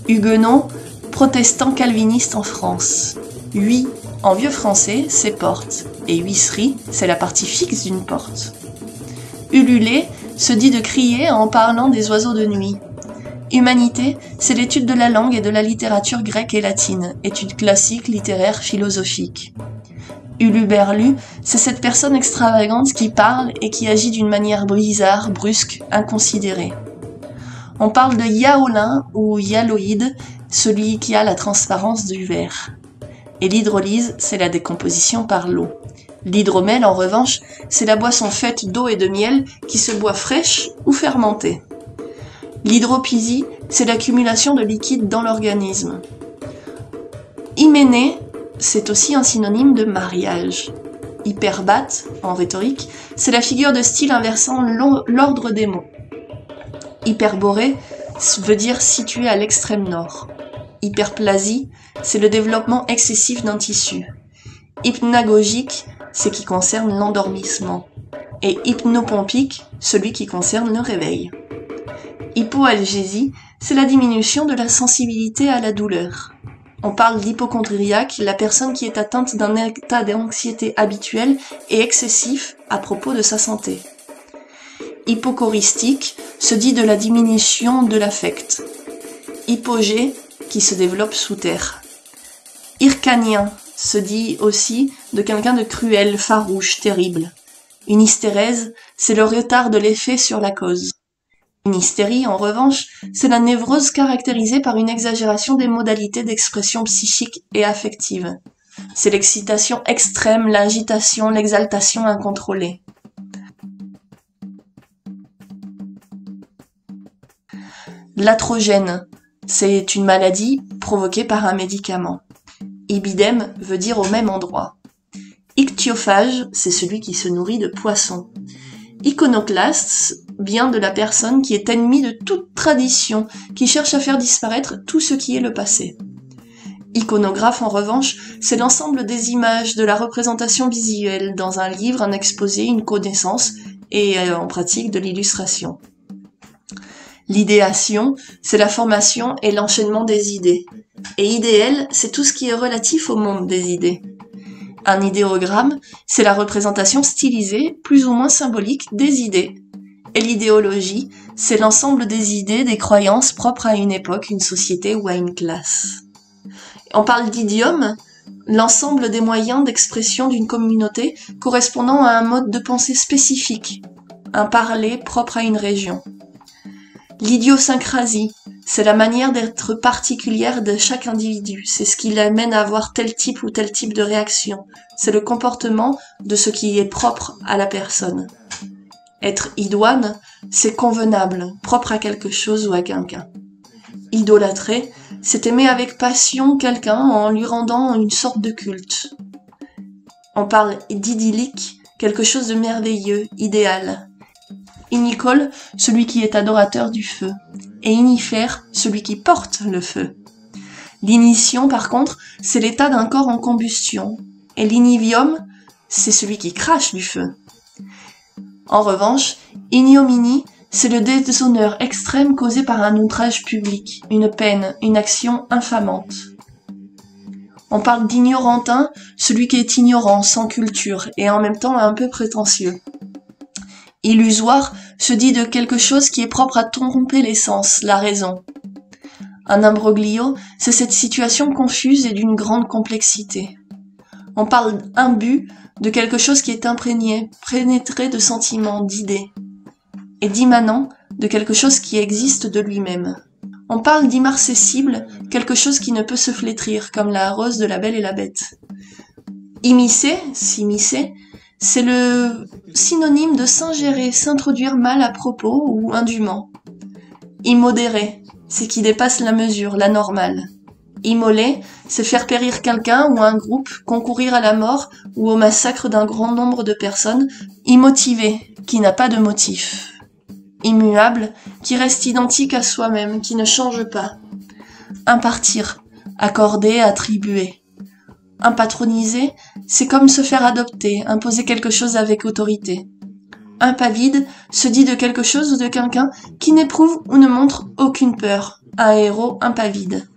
Huguenot, protestant calviniste en France. Huit, en vieux français, c'est porte, et huisserie, c'est la partie fixe d'une porte. Ululer se dit de crier en parlant des oiseaux de nuit. Humanité, c'est l'étude de la langue et de la littérature grecque et latine, étude classique, littéraire, philosophique. Uluberlu, c'est cette personne extravagante qui parle et qui agit d'une manière bizarre, brusque, inconsidérée. On parle de yaolin ou yaloïde, celui qui a la transparence du verre. Et l'hydrolyse, c'est la décomposition par l'eau. L'hydromel, en revanche, c'est la boisson faite d'eau et de miel qui se boit fraîche ou fermentée. L'hydropisie, c'est l'accumulation de liquide dans l'organisme. Hyménée, c'est aussi un synonyme de mariage. Hyperbate, en rhétorique, c'est la figure de style inversant l'ordre des mots. Hyperborée veut dire situé à l'extrême nord. Hyperplasie, c'est le développement excessif d'un tissu. Hypnagogique, c'est qui concerne l'endormissement. Et hypnopompique, celui qui concerne le réveil. Hypoalgésie, c'est la diminution de la sensibilité à la douleur. On parle d'hypocondriaque, la personne qui est atteinte d'un état d'anxiété habituel et excessif à propos de sa santé. Hypochoristique se dit de la diminution de l'affect. Hypogée, qui se développe sous terre. Hircanien se dit aussi de quelqu'un de cruel, farouche, terrible. Une hystérèse, c'est le retard de l'effet sur la cause. Une hystérie, en revanche, c'est la névrose caractérisée par une exagération des modalités d'expression psychique et affective. C'est l'excitation extrême, l'agitation, l'exaltation incontrôlée. L'atrogène, c'est une maladie provoquée par un médicament. Ibidem veut dire au même endroit. Ichtyophage, c'est celui qui se nourrit de poissons. Iconoclaste vient de la personne qui est ennemie de toute tradition, qui cherche à faire disparaître tout ce qui est le passé. Iconographe, en revanche, c'est l'ensemble des images, de la représentation visuelle dans un livre, un exposé, une connaissance, et en pratique de l'illustration. L'idéation, c'est la formation et l'enchaînement des idées. Et idéal, c'est tout ce qui est relatif au monde des idées. Un idéogramme, c'est la représentation stylisée, plus ou moins symbolique, des idées. Et l'idéologie, c'est l'ensemble des idées, des croyances propres à une époque, une société ou à une classe. On parle d'idiome, l'ensemble des moyens d'expression d'une communauté correspondant à un mode de pensée spécifique, un parler propre à une région. L'idiosyncrasie, c'est la manière d'être particulière de chaque individu, c'est ce qui l'amène à avoir tel type ou tel type de réaction, c'est le comportement de ce qui est propre à la personne. Être idoine, c'est convenable, propre à quelque chose ou à quelqu'un. Idolâtrer, c'est aimer avec passion quelqu'un en lui rendant une sorte de culte. On parle d'idyllique, quelque chose de merveilleux, idéal. Inicole, celui qui est adorateur du feu, et inifère, celui qui porte le feu. L'inition, par contre, c'est l'état d'un corps en combustion, et l'inivium, c'est celui qui crache du feu. En revanche, ignominie, c'est le déshonneur extrême causé par un outrage public, une peine, une action infamante. On parle d'ignorantin, celui qui est ignorant, sans culture, et en même temps un peu prétentieux. Illusoire se dit de quelque chose qui est propre à tromper les sens, la raison. Un imbroglio, c'est cette situation confuse et d'une grande complexité. On parle imbu de quelque chose qui est imprégné, pénétré de sentiments, d'idées. Et d'immanent, de quelque chose qui existe de lui-même. On parle d'immarcessible, quelque chose qui ne peut se flétrir, comme la rose de la Belle et la Bête. Immiscer, s'immiscer, c'est le synonyme de s'ingérer, s'introduire mal à propos ou indûment. Immodéré, c'est qui dépasse la mesure, la normale. Immoler, c'est faire périr quelqu'un ou un groupe, concourir à la mort ou au massacre d'un grand nombre de personnes. Immotivé, qui n'a pas de motif. Immuable, qui reste identique à soi-même, qui ne change pas. Impartir, accorder, attribuer. Impatroniser, c'est comme se faire adopter, imposer quelque chose avec autorité. Impavide se dit de quelque chose ou de quelqu'un qui n'éprouve ou ne montre aucune peur. Un héros impavide.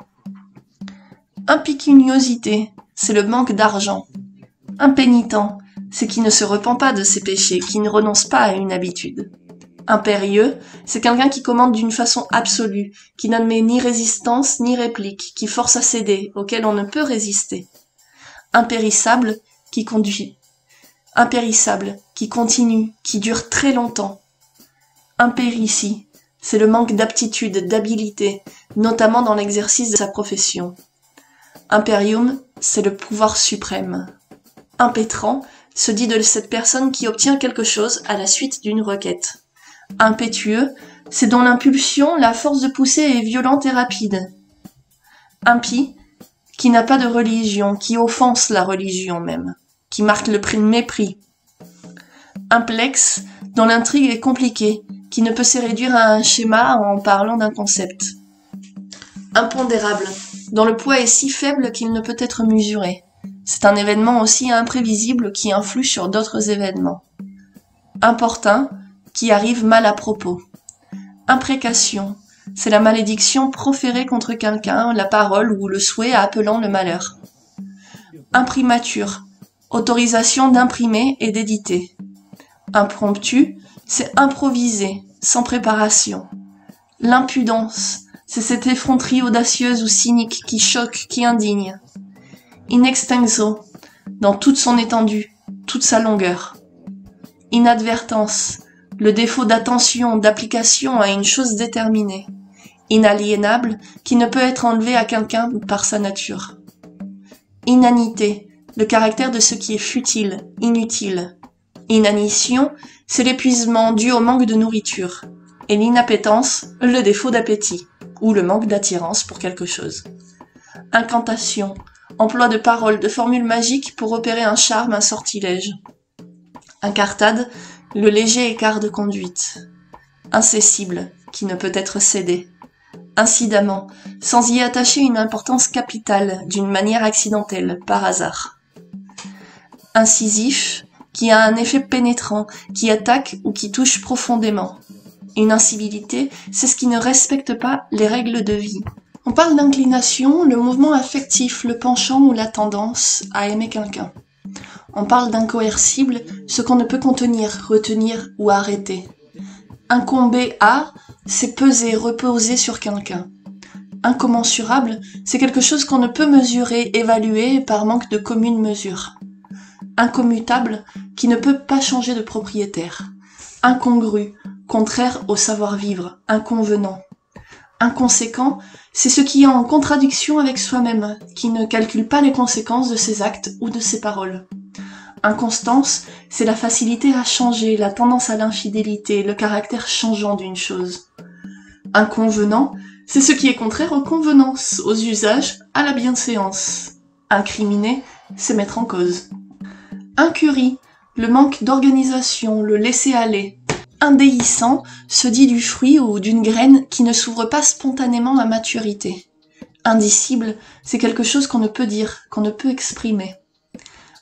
Impécuniosité, c'est le manque d'argent. Impénitent, c'est qui ne se repent pas de ses péchés, qui ne renonce pas à une habitude. Impérieux, c'est quelqu'un qui commande d'une façon absolue, qui n'admet ni résistance ni réplique, qui force à céder, auquel on ne peut résister. Impérissable, qui conduit. Impérissable, qui continue, qui dure très longtemps. Impéritie, c'est le manque d'aptitude, d'habilité, notamment dans l'exercice de sa profession. Imperium, c'est le pouvoir suprême. Impétrant se dit de cette personne qui obtient quelque chose à la suite d'une requête. Impétueux, c'est dont l'impulsion, la force de pousser est violente et rapide. Impie, qui n'a pas de religion, qui offense la religion même, qui marque le mépris. Implexe, dont l'intrigue est compliquée, qui ne peut se réduire à un schéma en parlant d'un concept. Impondérable, dont le poids est si faible qu'il ne peut être mesuré. C'est un événement aussi imprévisible qui influe sur d'autres événements. Importun, qui arrive mal à propos. Imprécation, c'est la malédiction proférée contre quelqu'un, la parole ou le souhait appelant le malheur. Imprimature, autorisation d'imprimer et d'éditer. Impromptu, c'est improviser, sans préparation. L'impudence, c'est cette effronterie audacieuse ou cynique qui choque, qui indigne. In extenso, dans toute son étendue, toute sa longueur. Inadvertance, le défaut d'attention, d'application à une chose déterminée. Inaliénable, qui ne peut être enlevé à quelqu'un par sa nature. Inanité, le caractère de ce qui est futile, inutile. Inanition, c'est l'épuisement dû au manque de nourriture. Et l'inappétence, le défaut d'appétit, ou le manque d'attirance pour quelque chose. Incantation, emploi de paroles, de formules magiques pour opérer un charme, un sortilège. Incartade, le léger écart de conduite. Incessible, qui ne peut être cédé. Incidemment, sans y attacher une importance capitale, d'une manière accidentelle, par hasard. Incisif, qui a un effet pénétrant, qui attaque ou qui touche profondément. Une incivilité, c'est ce qui ne respecte pas les règles de vie. On parle d'inclination, le mouvement affectif, le penchant ou la tendance à aimer quelqu'un. On parle d'incoercible, ce qu'on ne peut contenir, retenir ou arrêter. Incomber à, c'est peser, reposer sur quelqu'un. Incommensurable, c'est quelque chose qu'on ne peut mesurer, évaluer par manque de commune mesure. Incommutable, qui ne peut pas changer de propriétaire. Incongru, contraire au savoir-vivre, inconvenant. Inconséquent, c'est ce qui est en contradiction avec soi-même, qui ne calcule pas les conséquences de ses actes ou de ses paroles. Inconstance, c'est la facilité à changer, la tendance à l'infidélité, le caractère changeant d'une chose. Inconvenant, c'est ce qui est contraire aux convenances, aux usages, à la bienséance. Incriminer, c'est mettre en cause. Incurie, le manque d'organisation, le laisser-aller. Indéhiscent se dit du fruit ou d'une graine qui ne s'ouvre pas spontanément à maturité. Indicible, c'est quelque chose qu'on ne peut dire, qu'on ne peut exprimer.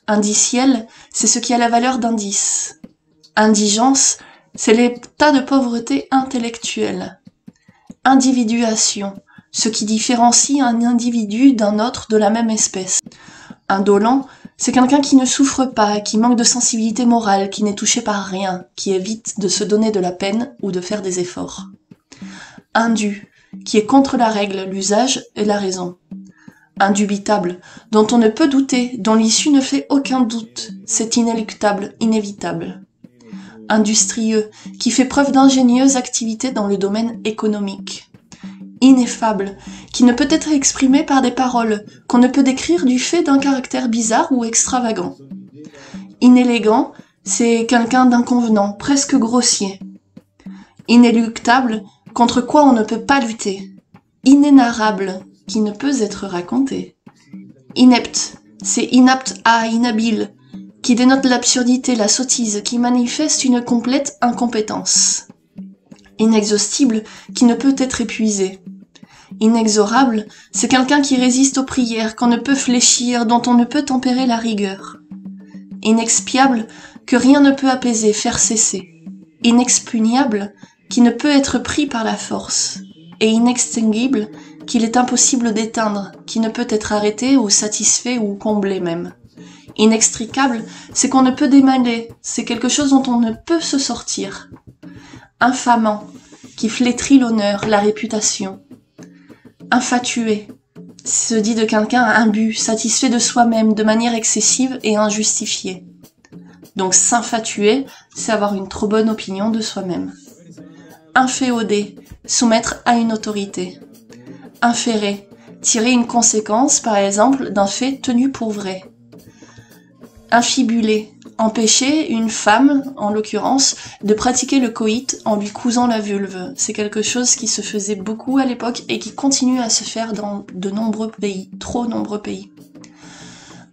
Indiciel, c'est ce qui a la valeur d'indice. Indigence, c'est l'état de pauvreté intellectuelle. Individuation, ce qui différencie un individu d'un autre de la même espèce. Indolent, c'est quelqu'un qui ne souffre pas, qui manque de sensibilité morale, qui n'est touché par rien, qui évite de se donner de la peine ou de faire des efforts. Indu, qui est contre la règle, l'usage et la raison. Indubitable, dont on ne peut douter, dont l'issue ne fait aucun doute, c'est inéluctable, inévitable. Industrieux, qui fait preuve d'ingénieuse activité dans le domaine économique. Ineffable, qui ne peut être exprimé par des paroles, qu'on ne peut décrire du fait d'un caractère bizarre ou extravagant. Inélégant, c'est quelqu'un d'inconvenant, presque grossier. Inéluctable, contre quoi on ne peut pas lutter. Inénarrable, qui ne peut être raconté. Inepte, c'est inapte à inhabile, qui dénote l'absurdité, la sottise, qui manifeste une complète incompétence. Inexhaustible, qui ne peut être épuisé. Inexorable, c'est quelqu'un qui résiste aux prières, qu'on ne peut fléchir, dont on ne peut tempérer la rigueur. Inexpiable, que rien ne peut apaiser, faire cesser. inexpugnable qui ne peut être pris par la force, et inextinguible qu'il est impossible d'éteindre, qui ne peut être arrêté ou satisfait ou comblé même. Inextricable, c'est qu'on ne peut démêler, c'est quelque chose dont on ne peut se sortir. Infamant, qui flétrit l'honneur, la réputation. Infatué, se dit de quelqu'un imbu, satisfait de soi-même de manière excessive et injustifiée. Donc s'infatuer, c'est avoir une trop bonne opinion de soi-même. Inféodé, soumettre à une autorité. Inférer, tirer une conséquence, par exemple, d'un fait tenu pour vrai. Infibuler, empêcher une femme, en l'occurrence, de pratiquer le coït en lui cousant la vulve. C'est quelque chose qui se faisait beaucoup à l'époque et qui continue à se faire dans de nombreux pays, trop nombreux pays.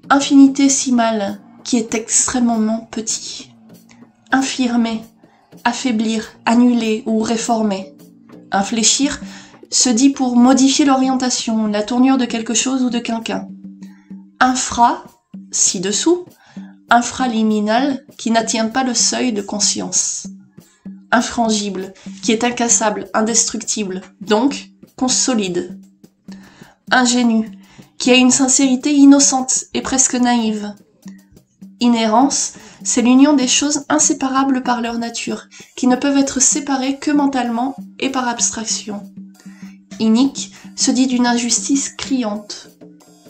Infinitésimal, qui est extrêmement petit. Infirmer, affaiblir, annuler ou réformer. Infléchir se dit pour modifier l'orientation, la tournure de quelque chose ou de quelqu'un. Infra, ci-dessous. Infraliminal, qui n'atteint pas le seuil de conscience. Infrangible, qui est incassable, indestructible, donc solide. Ingénu, qui a une sincérité innocente et presque naïve. Inhérence, c'est l'union des choses inséparables par leur nature, qui ne peuvent être séparées que mentalement et par abstraction. Inique se dit d'une injustice criante.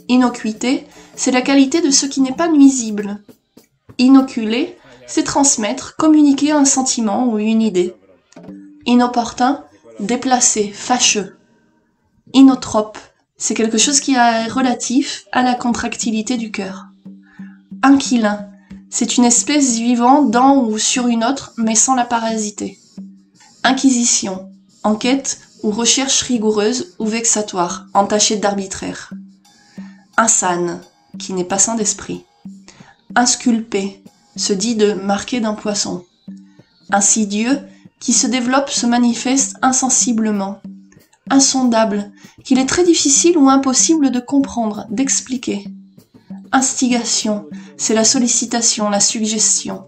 Innocuité, c'est la qualité de ce qui n'est pas nuisible. Inoculer, c'est transmettre, communiquer un sentiment ou une idée. Inopportun, déplacé, fâcheux. Inotrope, c'est quelque chose qui est relatif à la contractilité du cœur. Inquilin, c'est une espèce vivant dans ou sur une autre, mais sans la parasiter. Inquisition, enquête ou recherche rigoureuse ou vexatoire, entachée d'arbitraire. Insane, qui n'est pas sain d'esprit. Insculpé, se dit de marquer d'un poisson. Insidieux, qui se développe, se manifeste insensiblement. Insondable, qu'il est très difficile ou impossible de comprendre, d'expliquer. Instigation, c'est la sollicitation, la suggestion.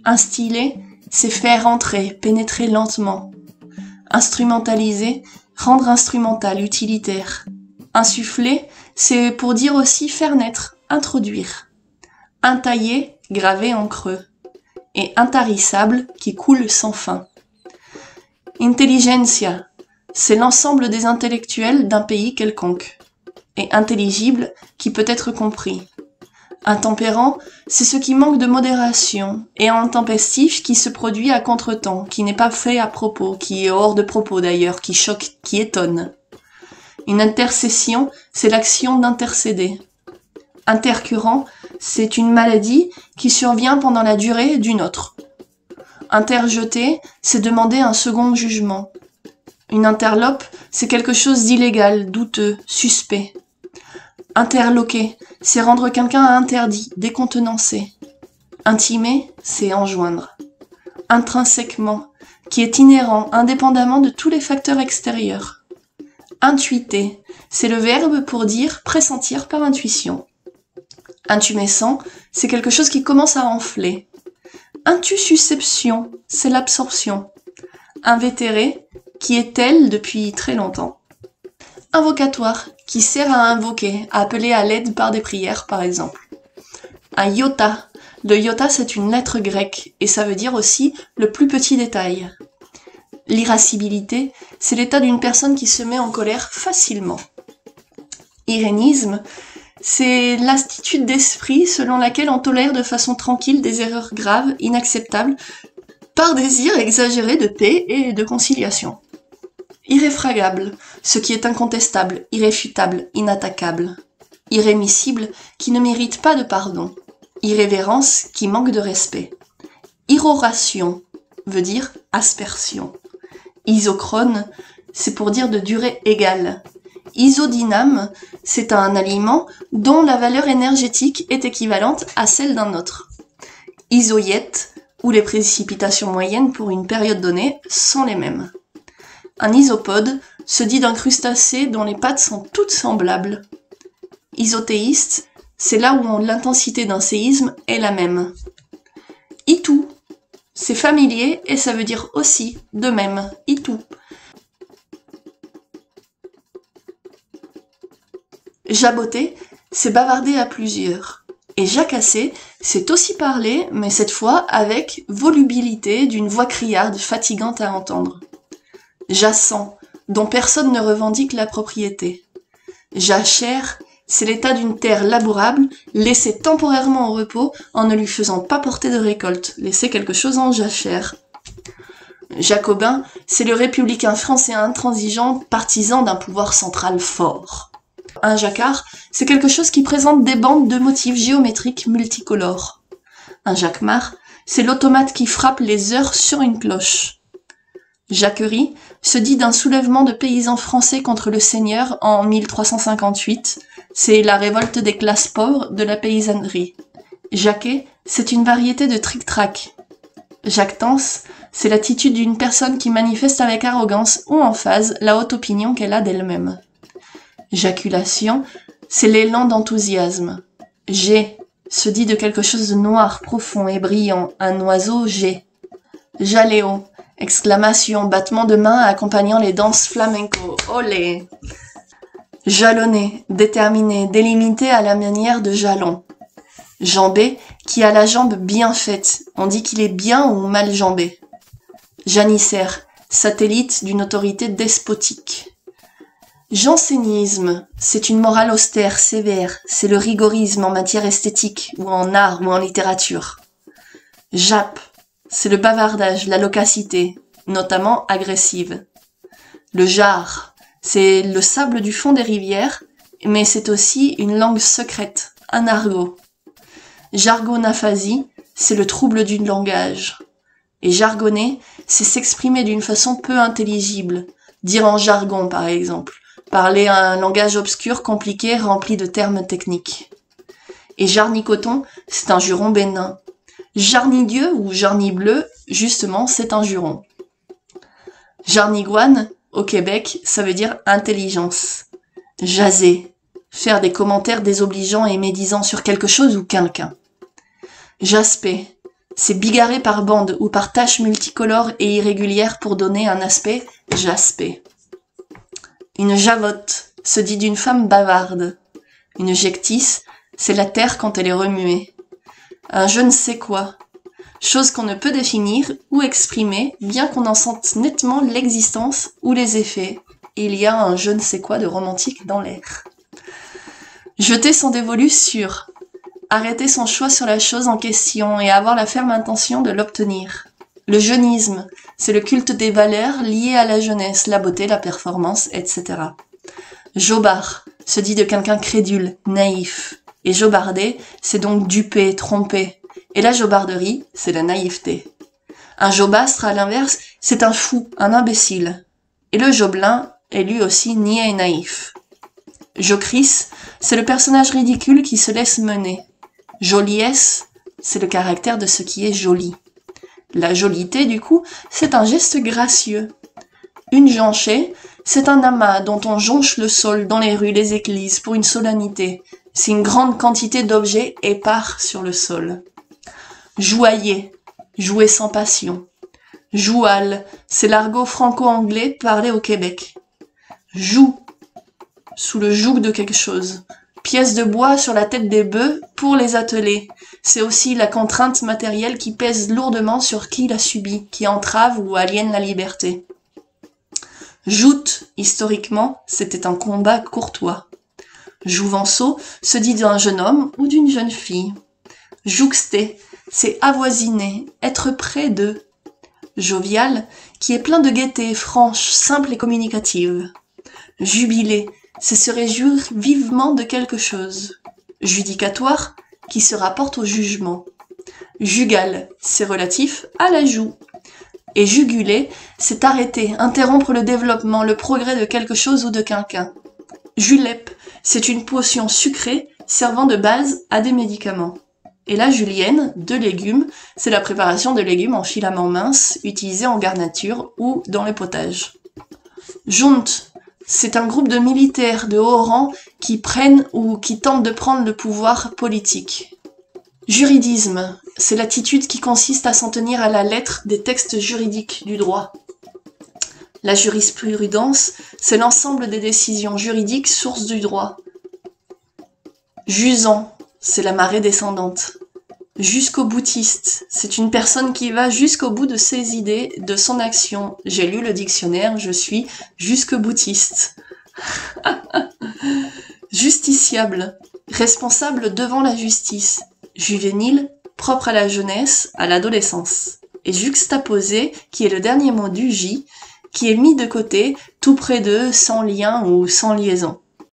Instiller, c'est faire entrer, pénétrer lentement. Instrumentaliser, rendre instrumental, utilitaire. Insuffler, c'est pour dire aussi faire naître, introduire. Intaillé, gravé en creux. Et intarissable, qui coule sans fin. Intelligentsia, c'est l'ensemble des intellectuels d'un pays quelconque. Et intelligible, qui peut être compris. Intempérant, c'est ce qui manque de modération, et intempestif qui se produit à contretemps, qui n'est pas fait à propos, qui est hors de propos d'ailleurs, qui choque, qui étonne. Une intercession, c'est l'action d'intercéder. Intercurrent, c'est une maladie qui survient pendant la durée d'une autre. Interjeter, c'est demander un second jugement. Une interlope, c'est quelque chose d'illégal, douteux, suspect. Interloquer, c'est rendre quelqu'un interdit, décontenancé. Intimer, c'est enjoindre. Intrinsèquement, qui est inhérent, indépendamment de tous les facteurs extérieurs. Intuiter, c'est le verbe pour dire pressentir par intuition. Intumescent, c'est quelque chose qui commence à enfler. Intussusception, c'est l'absorption. Invétéré, qui est elle depuis très longtemps. Invocatoire, qui sert à invoquer, à appeler à l'aide par des prières par exemple. Un iota, le iota c'est une lettre grecque, et ça veut dire aussi le plus petit détail. L'irascibilité, c'est l'état d'une personne qui se met en colère facilement. Irénisme, c'est l'attitude d'esprit selon laquelle on tolère de façon tranquille des erreurs graves, inacceptables, par désir exagéré de paix et de conciliation. Irréfragable, ce qui est incontestable, irréfutable, inattaquable. Irrémissible, qui ne mérite pas de pardon. Irrévérence, qui manque de respect. Irroration, veut dire aspersion. Isochrone, c'est pour dire de durée égale. Isodyname, c'est un aliment dont la valeur énergétique est équivalente à celle d'un autre. Isoïette, où les précipitations moyennes pour une période donnée sont les mêmes. Un isopode se dit d'un crustacé dont les pattes sont toutes semblables. Isothéiste, c'est là où l'intensité d'un séisme est la même. Itou, c'est familier et ça veut dire aussi, de même, itou. Jaboter, c'est bavarder à plusieurs. Et jacasser, c'est aussi parler, mais cette fois avec volubilité d'une voix criarde fatigante à entendre. Jassant, dont personne ne revendique la propriété. Jachère, c'est l'état d'une terre labourable, laissée temporairement au repos en ne lui faisant pas porter de récolte, laisser quelque chose en jachère. Jacobin, c'est le républicain français intransigeant, partisan d'un pouvoir central fort. Un jacquard, c'est quelque chose qui présente des bandes de motifs géométriques multicolores. Un jacquemart, c'est l'automate qui frappe les heures sur une cloche. Jacquerie se dit d'un soulèvement de paysans français contre le seigneur en 1358. C'est la révolte des classes pauvres de la paysannerie. Jacquet, c'est une variété de tric-trac. Jactance, c'est l'attitude d'une personne qui manifeste avec arrogance ou emphase la haute opinion qu'elle a d'elle-même. Jaculation, c'est l'élan d'enthousiasme. Jet se dit de quelque chose de noir, profond et brillant, un oiseau jet. Jaléo, exclamation, battement de main accompagnant les danses flamenco. Olé! Jalonné, déterminé, délimité à la manière de jalon. Jambé, qui a la jambe bien faite. On dit qu'il est bien ou mal jambé. Janissaire, satellite d'une autorité despotique. Jansénisme, c'est une morale austère, sévère, c'est le rigorisme en matière esthétique, ou en art, ou en littérature. Jappe, c'est le bavardage, la loquacité, notamment agressive. Le jar, c'est le sable du fond des rivières, mais c'est aussi une langue secrète, un argot. Jargonaphasie, c'est le trouble du langage. Et jargonner, c'est s'exprimer d'une façon peu intelligible, dire en jargon par exemple. Parler un langage obscur, compliqué, rempli de termes techniques. Et jarnicoton, c'est un juron bénin. Jarnidieu ou jarnibleu, justement, c'est un juron. Jarnigoine, au Québec, ça veut dire intelligence. Jaser, faire des commentaires désobligeants et médisants sur quelque chose ou quelqu'un. Jasper, c'est bigarrer par bande ou par taches multicolores et irrégulières pour donner un aspect jaspé. Une javotte se dit d'une femme bavarde. Une jectisse, c'est la terre quand elle est remuée. Un je ne sais quoi, chose qu'on ne peut définir ou exprimer, bien qu'on en sente nettement l'existence ou les effets. Il y a un je ne sais quoi de romantique dans l'air. Jeter son dévolu sur, arrêter son choix sur la chose en question et avoir la ferme intention de l'obtenir. Le jeunisme, c'est le culte des valeurs liées à la jeunesse, la beauté, la performance, etc. Jobard se dit de quelqu'un crédule, naïf. Et jobarder, c'est donc duper, tromper. Et la jobarderie, c'est la naïveté. Un jobastre, à l'inverse, c'est un fou, un imbécile. Et le jobelin est lui aussi niais et naïf. Jocrisse, c'est le personnage ridicule qui se laisse mener. Joliesse, c'est le caractère de ce qui est joli. La jolité, du coup, c'est un geste gracieux. Une jonchée, c'est un amas dont on jonche le sol dans les rues, les églises, pour une solennité. C'est une grande quantité d'objets épars sur le sol. Jouailler, jouer sans passion. Joual, c'est l'argot franco-anglais parlé au Québec. Joug, sous le joug de quelque chose. Pièce de bois sur la tête des bœufs pour les atteler. C'est aussi la contrainte matérielle qui pèse lourdement sur qui la subit, qui entrave ou aliène la liberté. Joute, historiquement, c'était un combat courtois. Jouvenceau se dit d'un jeune homme ou d'une jeune fille. Jouxter, c'est avoisiner, être près d'eux. Jovial, qui est plein de gaieté, franche, simple et communicative. Jubilé, c'est se réjouir vivement de quelque chose. Judicatoire, qui se rapporte au jugement. Jugal, c'est relatif à la joue. Et juguler, c'est arrêter, interrompre le développement, le progrès de quelque chose ou de quelqu'un. Julep, c'est une potion sucrée servant de base à des médicaments. Et la julienne, de légumes, c'est la préparation de légumes en filaments minces utilisés en garniture ou dans les potages. Junte, c'est un groupe de militaires de haut rang qui prennent ou qui tentent de prendre le pouvoir politique. Juridisme, c'est l'attitude qui consiste à s'en tenir à la lettre des textes juridiques du droit. La jurisprudence, c'est l'ensemble des décisions juridiques sources du droit. Jusant, c'est la marée descendante. Jusqu'au boutiste, c'est une personne qui va jusqu'au bout de ses idées, de son action. J'ai lu le dictionnaire, je suis jusqu'au boutiste. Justiciable, responsable devant la justice. Juvénile, propre à la jeunesse, à l'adolescence. Et juxtaposé, qui est le dernier mot du J, qui est mis de côté, tout près d'eux, sans lien ou sans liaison.